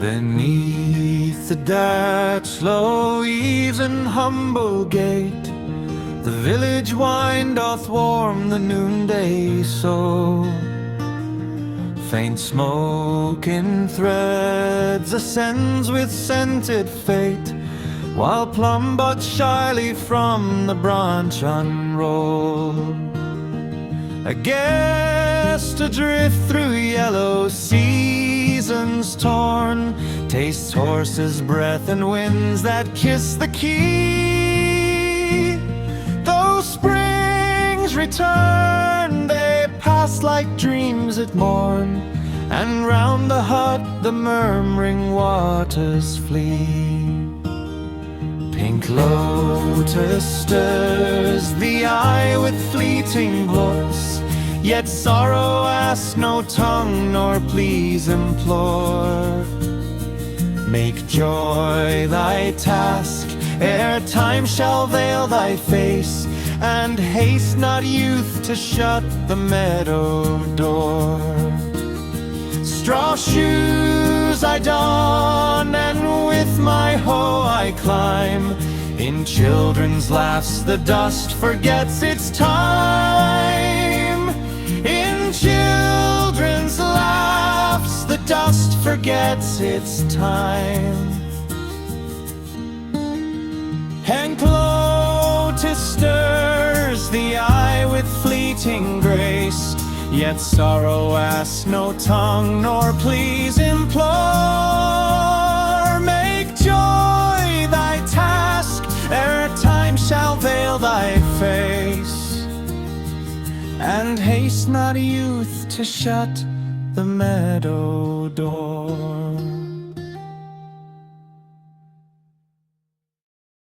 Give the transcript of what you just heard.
Beneath the dark, low eaves and humble gate, the village wine doth warm the noonday so. Faint smoke in threads ascends with scented fate, while plum buds shyly from the branch unroll. A guest adrift through yellow seasons torn, tastes horse's breath and winds that kiss the key. Though springs return, they pass like dreams at morn, and round the hut the murmuring waters flee. Pink lotus stirs the eye with fleeting voice, yet sorrow asks no tongue nor pleas implore. Make joy thy task, ere time shall veil thy face, and haste not youth to shut the meadow door. Straw shoes I don, and with my hoe I climb. In children's laughs the dust forgets its time. In children's laughs the dust forgets its time. And Clotis stirs the eye with fleeting grace, yet sorrow asks no tongue nor pleas implore. Make joy thy task, ere time shall veil thy face, and haste not youth to shut the meadow door.